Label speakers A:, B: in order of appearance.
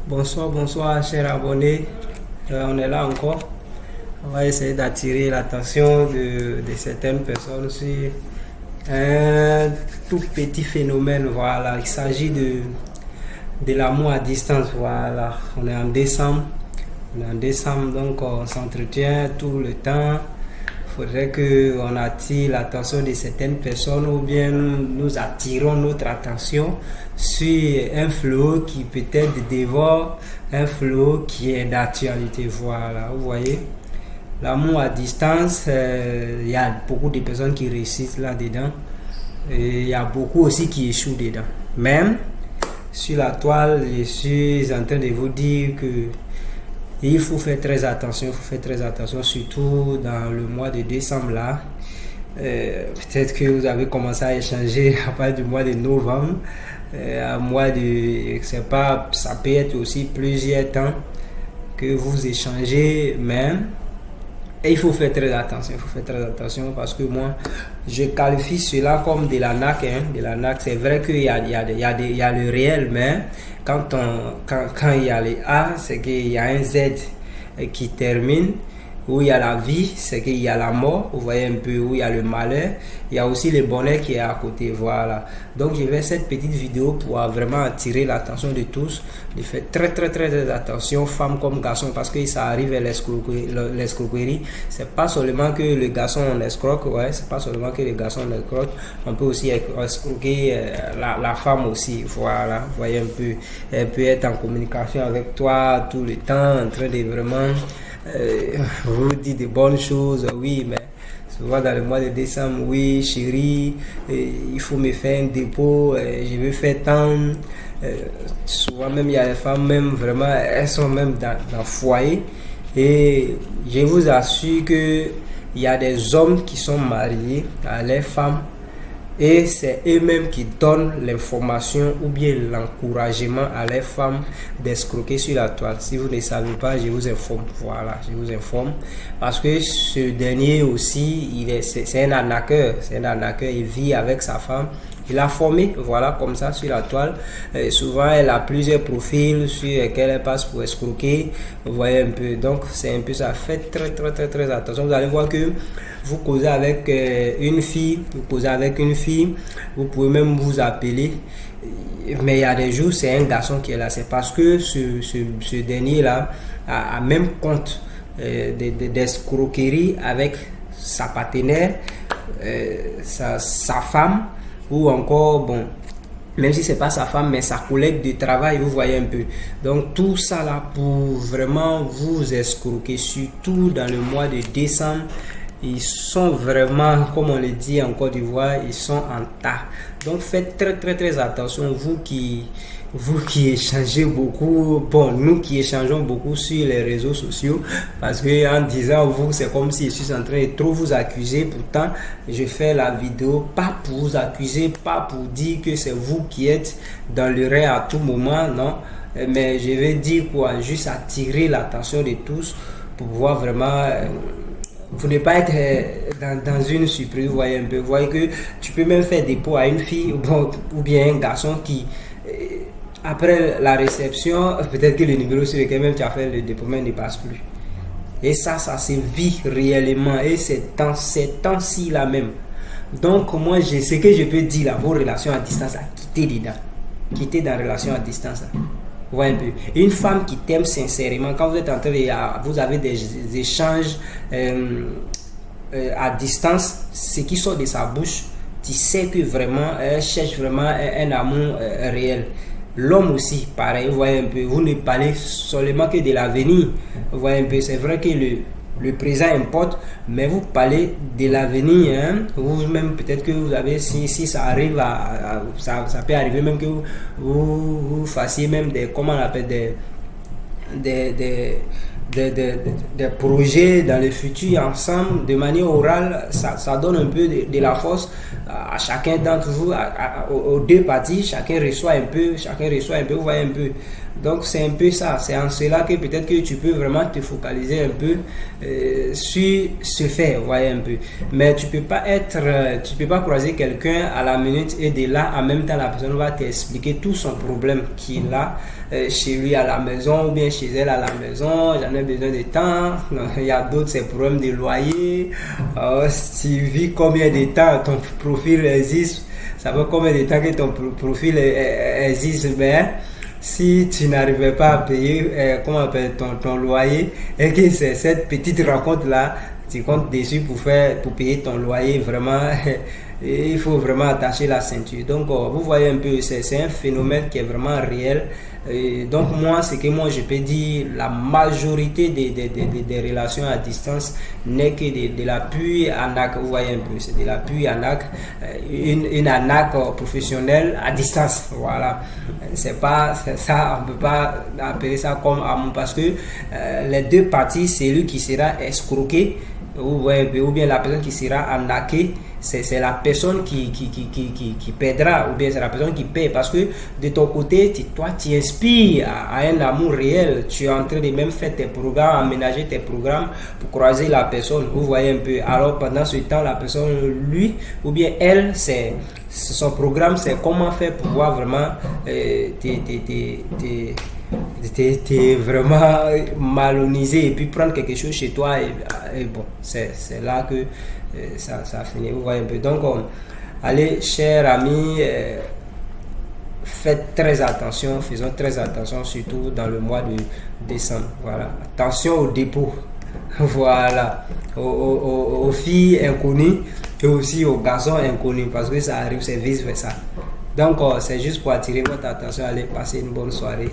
A: Bonsoir, bonsoir, chers abonnés. On est là encore. On va essayer d'attirer l'attention de certaines personnes sur un tout petit phénomène. Voilà, il s'agit de l'amour à distance. Voilà, on est en décembre. Donc on s'entretient tout le temps. Il faudrait qu'on attire l'attention de certaines personnes ou bien nous attirons notre attention sur un flow qui peut-être dévore un flow qui est d'actualité. Voilà, vous voyez. L'amour à distance, il y a beaucoup de personnes qui réussissent là-dedans. Et il y a beaucoup aussi qui échouent dedans. Même sur la toile, je suis en train de vous dire que il faut faire très attention, surtout dans le mois de décembre là. Peut-être que vous avez commencé à échanger à partir du mois de novembre, à mois de, je sais pas, ça peut être aussi plusieurs temps que vous échangez même. Et il faut faire très attention, parce que moi, je qualifie cela comme de l'arnaque. De l'arnaque, c'est vrai qu'il y a le réel, mais quand il y a les A, c'est qu'il y a un Z qui termine. Où il y a la vie, c'est qu'il y a la mort, vous voyez un peu, où il y a le malheur, il y a aussi le bonheur qui est à côté, voilà. Donc je vais cette petite vidéo pour vraiment attirer l'attention de tous, de faire très attention, femmes comme garçons, parce que ça arrive à l'escroquerie. C'est pas seulement que le garçon on escroque, c'est pas seulement que le garçon on escroque, on peut aussi escroquer la femme aussi, voilà, vous voyez un peu, elle peut être en communication avec toi tout le temps, en train de vraiment vous dites de bonnes choses, oui, mais souvent dans le mois de décembre, oui, chérie, il faut me faire un dépôt, je veux faire tant. Souvent même, il y a des femmes, même vraiment, elles sont même dans le foyer. Et je vous assure que il y a des hommes qui sont mariés à leurs femmes. Et c'est eux-mêmes qui donnent l'information ou bien l'encouragement à les femmes d'escroquer sur la toile. Si vous ne savez pas, je vous informe. Voilà, je vous informe. Parce que ce dernier aussi, c'est un arnaqueur. Il vit avec sa femme. Il a formé, voilà, comme ça, sur la toile. Souvent, elle a plusieurs profils sur lesquels elle passe pour escroquer. Vous voyez un peu. Donc, c'est un peu ça. Faites très attention. Vous allez voir que vous causez avec une fille, vous pouvez même vous appeler. Mais il y a des jours, c'est un garçon qui est là. C'est parce que ce dernier-là a même compte d'escroquerie avec sa partenaire, sa femme, ou encore, bon, même si c'est pas sa femme, mais sa collègue de travail, vous voyez un peu. Donc tout ça là pour vraiment vous escroquer, surtout dans le mois de décembre. Ils sont vraiment, comme on le dit en Côte d'Ivoire, ils sont en tas. Donc faites très attention, vous qui échangez beaucoup, bon, nous qui échangeons beaucoup sur les réseaux sociaux, parce que en disant vous, c'est comme si je suis en train de trop vous accuser. Pourtant, je fais la vidéo pas pour vous accuser, pas pour dire que c'est vous qui êtes dans le rêve à tout moment, non. Mais je vais dire quoi, juste attirer l'attention de tous pour pouvoir vraiment pour ne pas être dans une surprise. Vous voyez un peu, vous voyez que tu peux même faire dépôt à une fille ou bien un garçon qui après la réception, peut-être que le numéro sur lequel même tu as fait le dépôt même ne passe plus. Et ça se vit réellement, et c'est dans ces temps-ci là même. Donc moi, ce que je peux dire là, vos relations à distance, à quitter dans relation à distance là. Vous voyez un peu. Une femme qui t'aime sincèrement, quand vous êtes en train de, vous avez des échanges à distance, ce qui sort de sa bouche, tu sais que vraiment elle cherche vraiment un amour réel. L'homme aussi, pareil, vous voyez un peu, vous ne parlez seulement que de l'avenir. Vous voyez un peu, c'est vrai que le présent importe, mais vous parlez de l'avenir, hein? Vous-même, peut-être que vous avez, si ça arrive, ça peut arriver même que vous fassiez même comment on appelle, des projets dans le futur ensemble de manière orale. Ça donne un peu de la force à chacun d'entre vous, aux deux parties. Chacun reçoit un peu, vous voyez un peu. Donc c'est un peu ça, c'est en cela que peut-être que tu peux vraiment te focaliser un peu sur ce fait, vous voyez un peu. Mais tu peux pas croiser quelqu'un à la minute et de là en même temps la personne va t'expliquer tout son problème qu'il a chez lui à la maison ou bien chez elle à la maison, j'en ai besoin de temps. Il y a d'autres, c'est problème de loyer. Tu vis combien de temps ton profil existe, ça fait combien de temps que ton profil existe, mais si tu n'arrivais pas à payer comment on appelle ton loyer et que c'est cette petite rencontre là, tu comptes dessus pour payer ton loyer, vraiment il faut vraiment attacher la ceinture. Donc vous voyez un peu, c'est un phénomène qui est vraiment réel. Donc moi, ce que moi je peux dire, la majorité des relations à distance n'est que de la pure arnaque. Vous voyez un peu, c'est de la pure arnaque, une arnaque professionnelle à distance. Voilà, c'est pas ça, on peut pas appeler ça comme amour parce que les deux parties, c'est lui qui sera escroqué ou bien la personne qui sera arnaquée. C'est la personne qui perdra ou bien c'est la personne qui paie parce que de ton côté, toi tu inspires à un amour réel, tu es en train de même faire tes programmes, aménager tes programmes pour croiser la personne, vous voyez un peu. Alors pendant ce temps, la personne, lui ou bien elle, son programme, c'est comment faire pour pouvoir vraiment t'es vraiment maloniser et puis prendre quelque chose chez toi et bon, c'est là que ça finit, vous voyez un peu. Donc allez, chers amis, faites très attention, faisons très attention, surtout dans le mois de décembre. Voilà, attention au dépôt. Voilà, aux filles inconnues et aussi aux garçons inconnus parce que ça arrive, c'est vice versa. Donc c'est juste pour attirer votre attention. Allez, passer une bonne soirée.